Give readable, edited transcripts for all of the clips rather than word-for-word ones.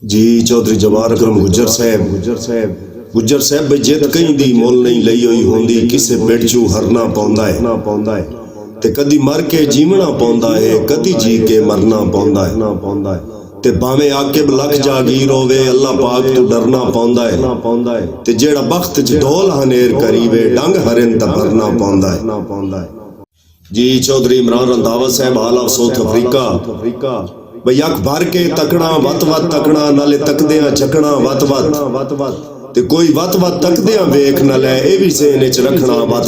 जी चौधरी जवाहर अकरम गुज्जर साहब बई जित कई दी मुल नहीं लई हुई होंदी किसे बिड़ चू हरना पौंदा है ते कदी मर के जीवना पौंदा है कदी जी के मरना पौंदा है ते भावें आकिब लख जागीर होवे अल्लाह पाक तो डरना पौंदा है ते जेड़ा बख्त च ढोल हनेर करीवे डंग हरिन ता भरना पौंदा है। जी चौधरी इमरान रंधावा साहब हाल ऑफ साउथ अफ्रीका बई अख भर के तकना वत तकना नाले तकदियां चकना वत ते कोई वत तकदियां वेख न लै ए भी ज़हन च रखना वत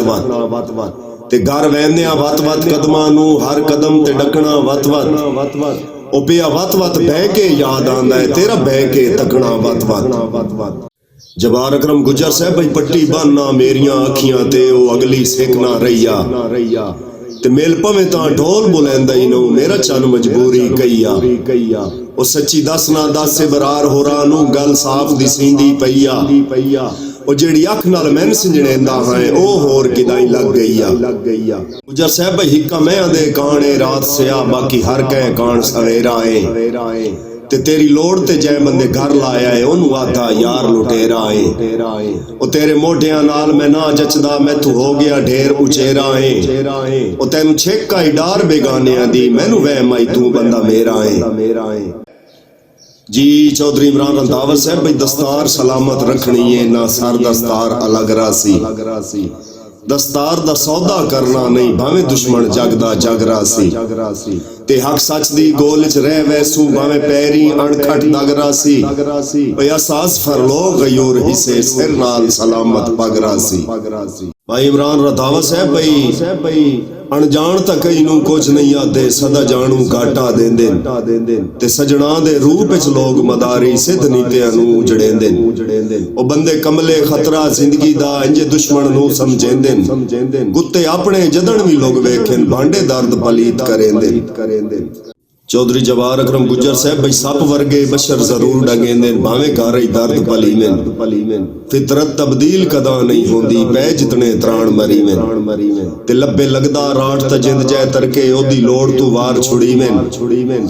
ते घर वैंदियां वत कदमां नू हर कदम ते डकना वत ओ पिया वत बह के याद आंदा है तेरा बह के तकना वत। जवाहर अकरम गुज्जर साहब बई पट्टी बनना मेरियां अखियां ते ओ अगली सिख ना रहिया ते मेल पवे तां ढोल बुलैंदा ही नो मेरा चन मजबूरी कईया ओ सच्ची दस ना दस से बरार हो रहा नू गल साफ दिसींदी पईया ओ जेड़ी अख नाल मैन संजणेंदा है ओ होर किदाई लग गईया। गुज्जर साहब भाई हिक्का मैं दे काने रात सिया बाकी हर कह कान सवेरा है ते तेरी लोड़ ते जै बंदे घर लाया है ओनू आधा यार लुटेरा है ओ तेरे मोढियां नाल मैं ना जचदा मैं तू हो गया ढेर उचेरा है ओ तैनू छेका ही डार बेगानियां दी मैनू वहम आई तू बंदा मेरा है। जी चौधरी इमरान रंधावा साहब भाई दस्तार सलामत रखनी है ना सर दस्तार अलग रासी दस्तार दा सौदा करना नहीं भावे दुश्मन जगदा जग रासी ते हक सच दी गोल च रह वैसू भावे पैरी अणखट दग रासी ओए असास फरलो गयूर हिस्से सिर नाल सलामत पग रासी। भाई इमरान रंधावा साहब भाई अनजान तक कई नू कुछ नहीं आते सदा जानू घाटा देंदे ते सजना दे रूप च लोग मदारी सिद्ध नीतियां नू उजड़ेंदे ओ बंदे कमले खतरा जिंदगी दा इंजे दुश्मन नू समझेंदे कुत्ते अपने जदन भी लोग वेखें भांडे दर्द पलीत करेंदे। चौधरी जवाहर अकरम गुज्जर साहब भाई सप वर्गे बशर जरूर डंगेंदे भावे घर ही दर्द पलीवें फितरत तब्दील कदा नहीं होंदी पै जितने त्राण मरीवें ते लब्बे लगदा राठ त जिंद जै तरके ओदी लोड़ तू वार छुड़ीवें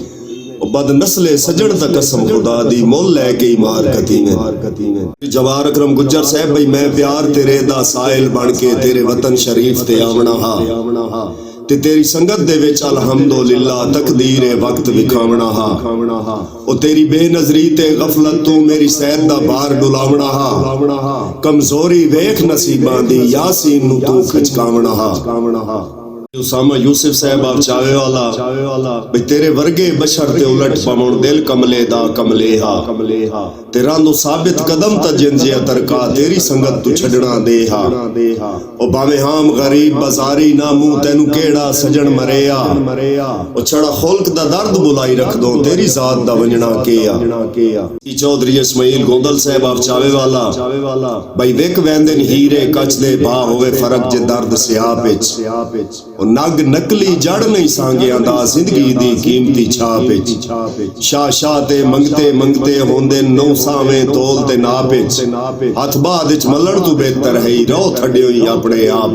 बद नस्ले सजन ता कसम खुदा दी मोल लैके ही मार कतीवें। जवाहर अकरम गुज्जर साहब भाई मैं प्यार तेरे दा साहिल बन के तेरे वतन शरीफ ते आवना हा ते तेरी संगत दे विच अल्हम्दुलिल्लाह तकदीर वक्त विखावना हा ओ तेरी बेनजरी ते गफलत तू मेरी सैर दा बार डुलावना हा कमजोरी वेख नसीबां दी यासीन नू तू खचकावना हा। उसामा यूसुफ साहब आप चावे वाला भाई तेरे वर्गे बशर ते उलट पवण दिल कमले दा कमले हा तेरा नु साबित कदम ता जिंजिया तरका तेरी संगत तू छड़ना दे हा ओ भावे हाम गरीब बाजारी ना मुंह तेनु केड़ा सजन मरेया ओ छड़ा खुल्क दा दर्द बुलाई रख दो तेरी जात दा वंजना केया। चौधरी इस्माइल गोंदल साहब आप चावे वाला भाई वेख वेंदे हीरे कच दे भा होवे फर्क जे दर्द सियाप विच नग नकली जड़ नहीं सांगिया दा जिंदगी दी कीमती छाप शाह ते मंगते होंदे नौ सावें तोल ते नाप हथ बाद च मलण तू बेहतर है रो थड्डियो ही अपने आप।